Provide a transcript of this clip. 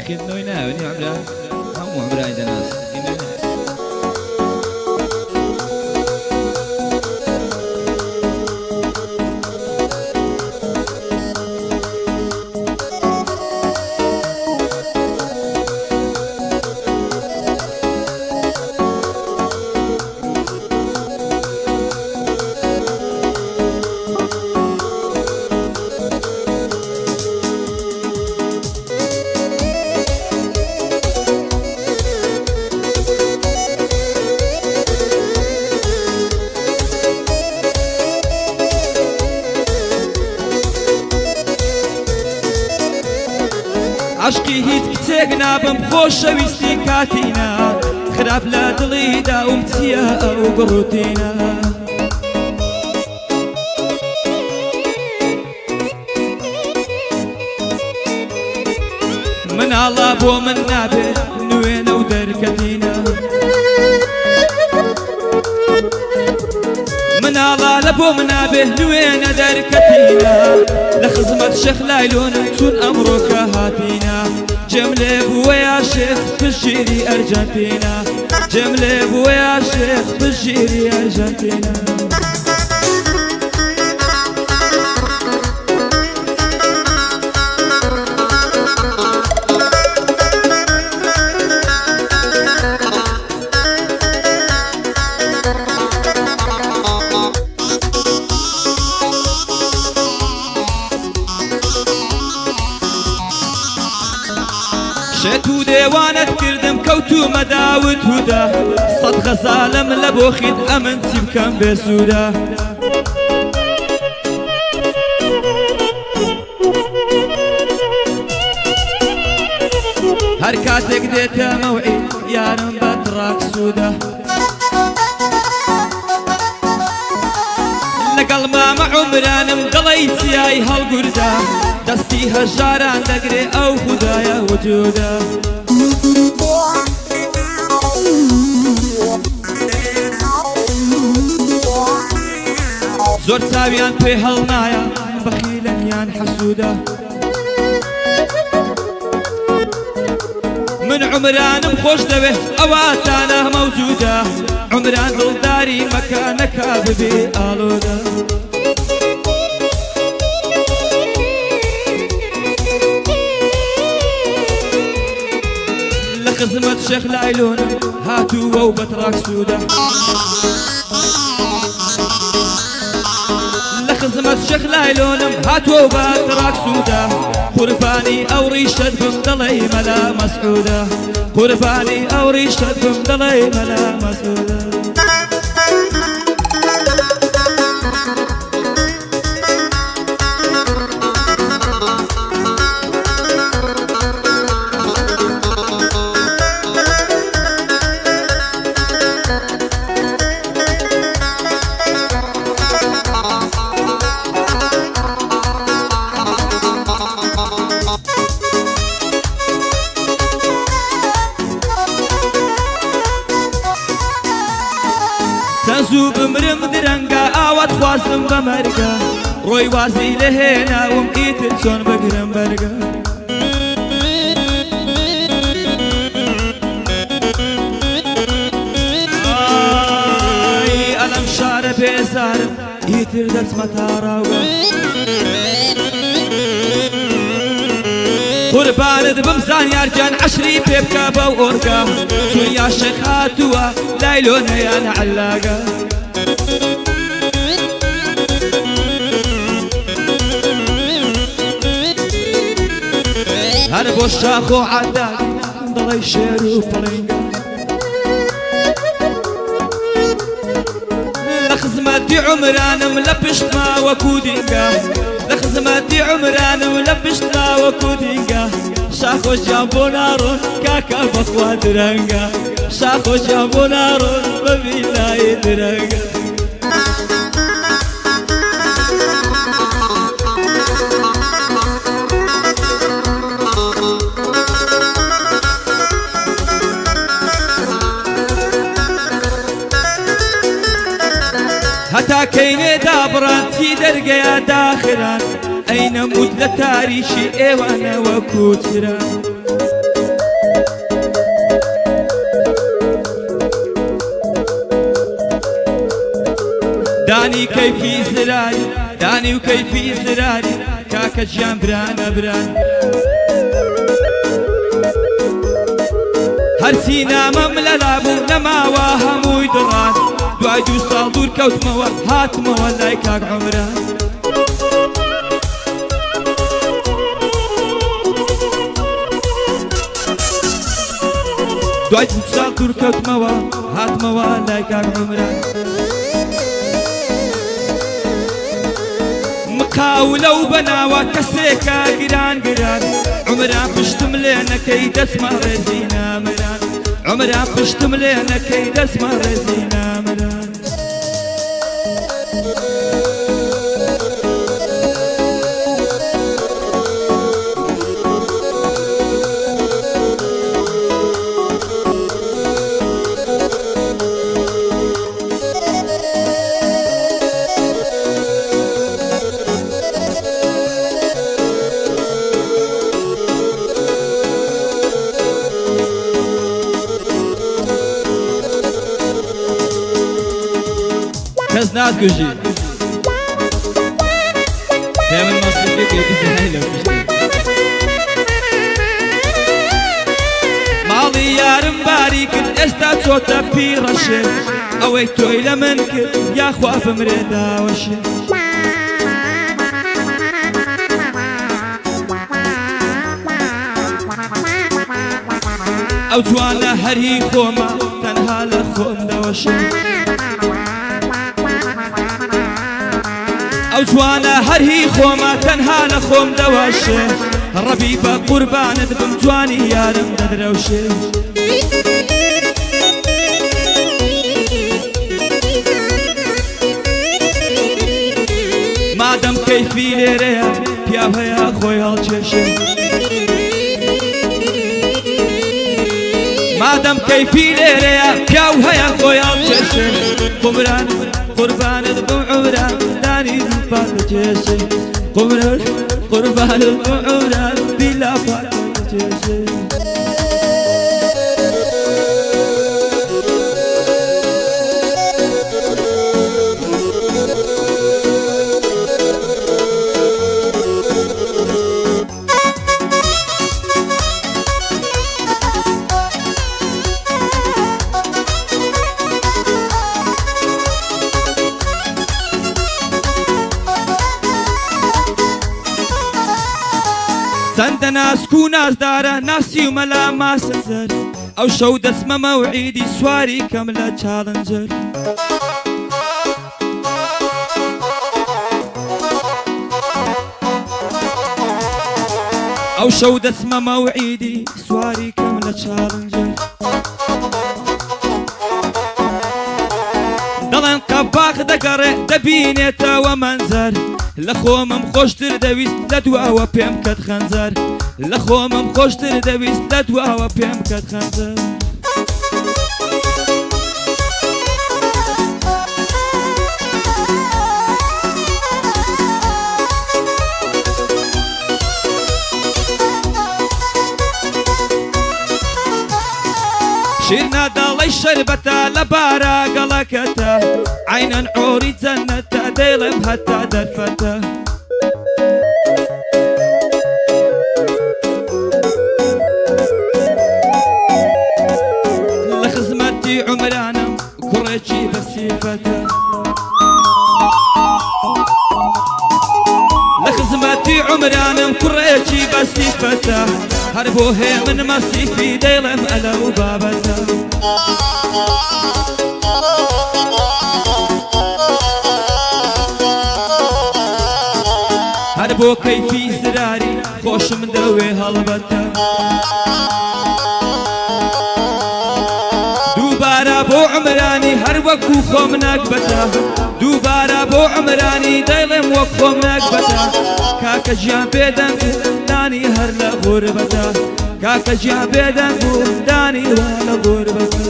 أخي نوينا وني عمره هم عمره عند ناس عشقی هیچ کتێک نابم خۆشەویستی کاتینا خراپ لە دڵیدا ومچیە ئەو بڕوتینە مناڵە بۆ من نابێت نوێنە و دەرکەتینە مناڵە لە بۆ من نابێت نوێنە دەرکەتینە لە خزمەت شێخ لایلۆنم چون ئەمڕۆکە هاتینە جێم لێ بووەیە شێخ پشگیری ئەرجەنتینە جێم لێ بووەیە شێخ پشگیری ئەرجەنتینە شێت و دێوانت کردم کەوتومە داوت هودا سەد غەزالم لە بۆ خید ئەمن چی بکەم بێسوودە هەر کاتێک دێتە مەوعید یارم بە تڕاک سوودە لەگەڵ مامە عومرانم دڵی چیای هەڵگوردا دەستی هەژاران دەگرێ ئەو خودایە وجودە زۆر چاویان پێ هەڵنایە بەخیلەنیان حەسوودە من عمرانم خۆش دەوێ ئەواتانە مەوجودە عمران دڵداری مەکانەکە ببێ ئاڵۆدە لە خزمەت شێخ لایلۆنم هاتووە و بەتڕاک سوودە لە خزمەت شێخ لایلۆنم هاتووە و بەتڕاک سوودە قوربانی ئەو ڕیشەت بم دڵی مەلا مەسعودە قوربانی ئەو ڕیشەت بم دڵی مەلا مەسعودە زوو بمرم درەنگە ئاوات خوازم بە مەرگە ڕۆی وازی لە هێناوم ئیتر چۆن بگرم بەرگە ئەلەم شارە بێزارم ئیتر دەچمە تاڕاوگە قوربانت بم زانیارجان عەشری پێ بکە بەو ئۆرگە چون یا شێخ هاتووە لایلۆنەیان عەلاگە هەر بۆ شاخ و عەداد دڵی شێر و پڵنگە لە خزمەتی عومرانم لە پشتما وەکو دینگە لە خزمەتی عومرانم لە پشتما وەکو دینگە شاخۆشیان بۆ ناڕۆن کاکە بەخوا درەنگە شاخۆشیان بۆ ناڕۆن بە بیلای درەنگە هەتا کەینێ دابڕان چی دەرگەیە داخران ئەی نەموت لە تاریشی ئێوانەوە کوچران داني كيفي زراري داني وكيفي زراري كاكا جيان برانا بران هرسينا مملا لابو نماوا هموي دران دوای دو ساڵ دوور کەوتمەوە هاتمەوە لای کاک عومران دوای دو ساڵ دوور کەوتمەوە هاتمەوە لای کاک عومران مقاو لەو بەناوە کەسێکە گران گران عومران پشتم لێ نەکەی دەچمە ڕێزی نامران عومران پشتم لێ نەکەی دەچمە ڕێزی نامران کەس ناتکوژی پێ من مەسڵێکی بزەهی لەو پشتی ماڵی یارم باری کرد ئێستا چۆتە پیڕەشێ ئەوەی تۆی لە من کرد یاخوا بمرێ داوەشێ ئەو جوانە هەری خۆمە تەنها لە خۆم دەوەشێ ئەو جوانە هەرهی خۆمە تەنها لە خۆم دەوەشێ ڕەبی بە قوربانت بم جوانی یارم دەدرەوشێ مادەم کەیفی لێرەیە پیاو هەیە خۆی هەڵکێشێ مادەم کەیفی لێرەیە پیاو هەیە خۆی هەڵکێشێ قومران قوربانت بم عومران دانی دووپاتە کێشێ قومران قوربانت بم عومران بیلا پاتە کێشێ چەندە ناسک و نازدارە ناسی و مەلا ماسەزەر ئەو شەو دەچمە مەوعیدی سواری کەم لە چاڵنجەر ئەو شەو دەچمە مەوعیدی سواری کەم لە چاڵنجەر دەڵێن قەباق دەگەڕێ دەبینێتەوە مەنزەر لە خۆمم خۆشتر دەویست لە دواوە پێم کەت خەنجەر لە خۆمم خۆشتر دەویست لە دواوە پێم کەت خەنجەر شیرنا دەڵی شەربەتە لە بارا گەڵەکەتە عینەن عۆری جەنەتە دەیڵێم هەتا دەرفەتە لە خزمەتی عومرانم کوڕێکی بەسیفەتە لە خزمەتی عومرانم کوڕێکی بەسیفەتە هەر بۆ هێ من مەسیفی دەیڵێم ئەلە و بابەتە هەر بۆ کەیفی زراری خۆشم دەوێ هەڵبەتە دووبارە بۆ عومرانی هەر وەکو خۆم ناکبەتە دووبارە بۆ عومرانی دەیڵێم وەک خۆم ناکبەتە کاکە گیان بێدەنگ دانی هەر لە غوربەتە کاکە گیان بێدەنگ دانی وا لە غوربەتە